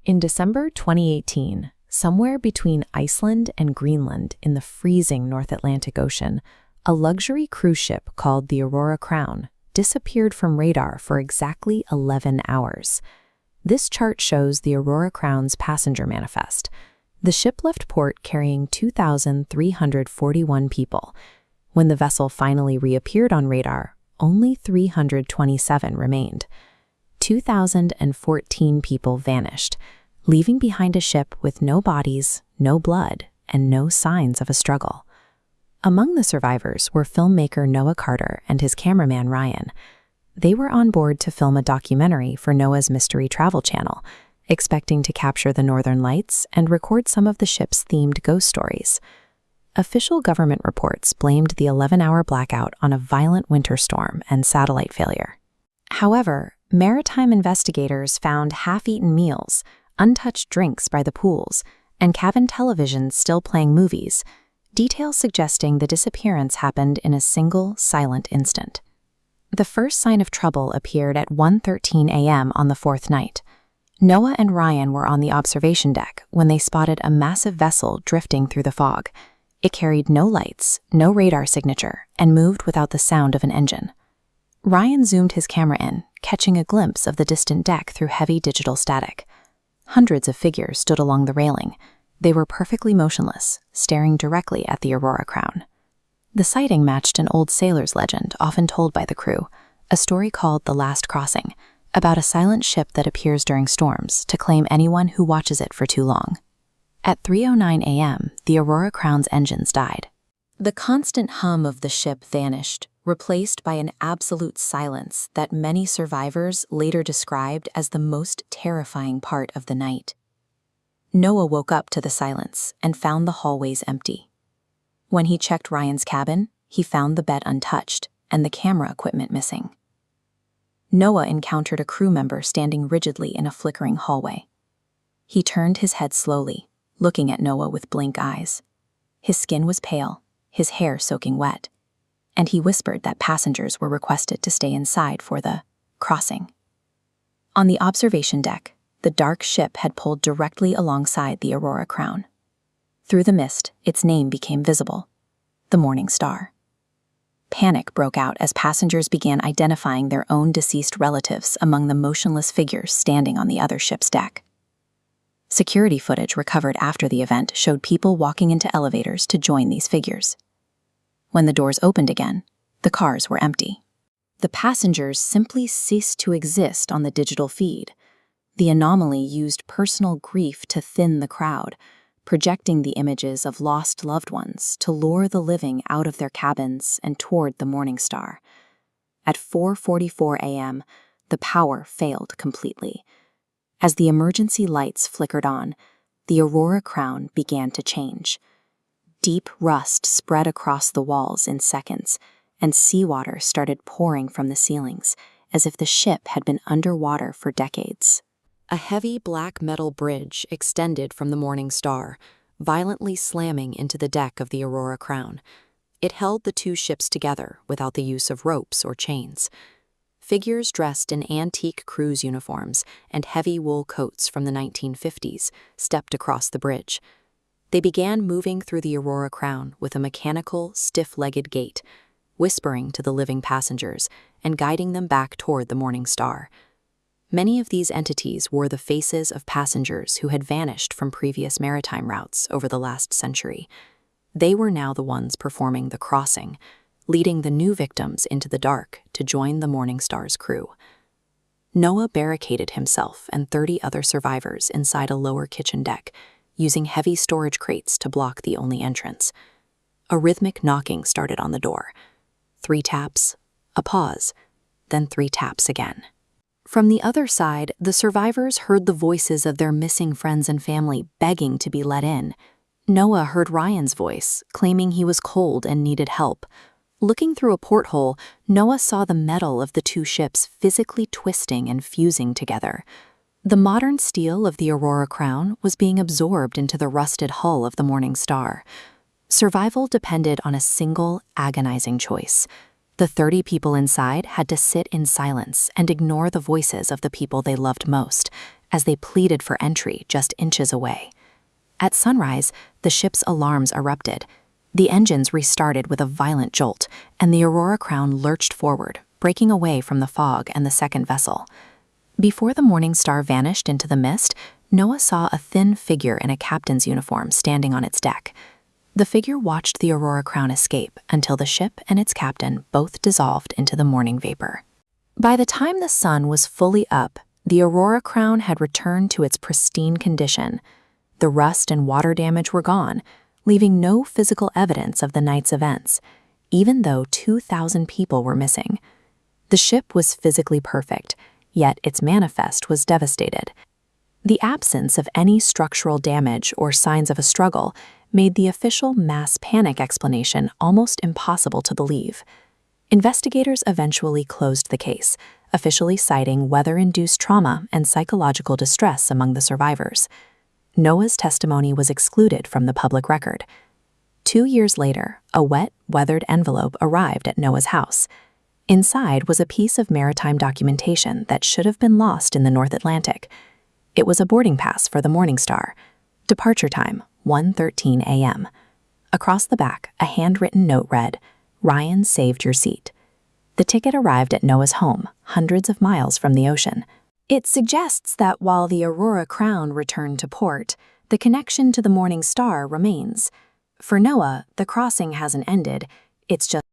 In December 2018, somewhere between Iceland and Greenland in the freezing North Atlantic Ocean, a luxury cruise ship called the Aurora Crown disappeared from radar for exactly 11 hours. This chart shows the Aurora Crown's passenger manifest. The ship left port carrying 2,341 people. When the vessel finally reappeared on radar, only 327 remained. 2,014 people vanished, leaving behind a ship with no bodies, no blood, and no signs of a struggle. Among the survivors were filmmaker Noah Carter and his cameraman Ryan. They were on board to film a documentary for Noah's Mystery Travel channel, expecting to capture the Northern Lights and record some of the ship's themed ghost stories. Official government reports blamed the 11-hour blackout on a violent winter storm and satellite failure. However, maritime investigators found half-eaten meals, untouched drinks by the pools, and cabin televisions still playing movies, details suggesting the disappearance happened in a single, silent instant. The first sign of trouble appeared at 1:13 a.m. on the fourth night. Noah and Ryan were on the observation deck when they spotted a massive vessel drifting through the fog. It carried no lights, no radar signature, and moved without the sound of an engine. Ryan zoomed his camera in, catching a glimpse of the distant deck through heavy digital static. Hundreds of figures stood along the railing. They were perfectly motionless, staring directly at the Aurora Crown. The sighting matched an old sailor's legend often told by the crew, a story called The Last Crossing, about a silent ship that appears during storms to claim anyone who watches it for too long. At 3:09 a.m., the Aurora Crown's engines died. The constant hum of the ship vanished, replaced by an absolute silence that many survivors later described as the most terrifying part of the night. Noah woke up to the silence and found the hallways empty. When he checked Ryan's cabin, he found the bed untouched and the camera equipment missing. Noah encountered a crew member standing rigidly in a flickering hallway. He turned his head slowly, looking at Noah with blank eyes. His skin was pale, his hair soaking wet, and he whispered that passengers were requested to stay inside for the crossing. On the observation deck, the dark ship had pulled directly alongside the Aurora Crown. Through the mist, its name became visible: the Morning Star. Panic broke out as passengers began identifying their own deceased relatives among the motionless figures standing on the other ship's deck. Security footage recovered after the event showed people walking into elevators to join these figures. When the doors opened again, the cars were empty. The passengers simply ceased to exist on the digital feed. The anomaly used personal grief to thin the crowd, projecting the images of lost loved ones to lure the living out of their cabins and toward the Morning Star. At 4:44 a.m., the power failed completely. As the emergency lights flickered on, the Aurora Crown began to change. Deep rust spread across the walls in seconds, and seawater started pouring from the ceilings, as if the ship had been underwater for decades. A heavy black metal bridge extended from the Morning Star, violently slamming into the deck of the Aurora Crown. It held the two ships together without the use of ropes or chains. Figures dressed in antique cruise uniforms and heavy wool coats from the 1950s stepped across the bridge. They began moving through the Aurora Crown with a mechanical, stiff-legged gait, whispering to the living passengers and guiding them back toward the Morning Star. Many of these entities wore the faces of passengers who had vanished from previous maritime routes over the last century. They were now the ones performing the crossing, leading the new victims into the dark to join the Morning Star's crew. Noah barricaded himself and 30 other survivors inside a lower kitchen deck, using heavy storage crates to block the only entrance. A rhythmic knocking started on the door. 3 taps, a pause, then 3 taps again. From the other side, the survivors heard the voices of their missing friends and family begging to be let in. Noah heard Ryan's voice, claiming he was cold and needed help. Looking through a porthole, Noah saw the metal of the two ships physically twisting and fusing together. The modern steel of the Aurora Crown was being absorbed into the rusted hull of the Morning Star. Survival depended on a single, agonizing choice. The 30 people inside had to sit in silence and ignore the voices of the people they loved most, as they pleaded for entry just inches away. At sunrise, the ship's alarms erupted. The engines restarted with a violent jolt, and the Aurora Crown lurched forward, breaking away from the fog and the second vessel. Before the Morning Star vanished into the mist, Noah saw a thin figure in a captain's uniform standing on its deck. The figure watched the Aurora Crown escape until the ship and its captain both dissolved into the morning vapor. By the time the sun was fully up, the Aurora Crown had returned to its pristine condition. The rust and water damage were gone, leaving no physical evidence of the night's events, even though 2,000 people were missing. The ship was physically perfect, yet its manifest was devastated. The absence of any structural damage or signs of a struggle made the official mass panic explanation almost impossible to believe. Investigators eventually closed the case, officially citing weather-induced trauma and psychological distress among the survivors. Noah's testimony was excluded from the public record. 2 years later, a wet, weathered envelope arrived at Noah's house. Inside was a piece of maritime documentation that should have been lost in the North Atlantic. It was a boarding pass for the Morning Star. Departure time, 1:13 a.m. Across the back, a handwritten note read, "Ryan saved your seat." The ticket arrived at Noah's home, hundreds of miles from the ocean. It suggests that while the Aurora Crown returned to port, the connection to the Morning Star remains. For Noah, the crossing hasn't ended, it's just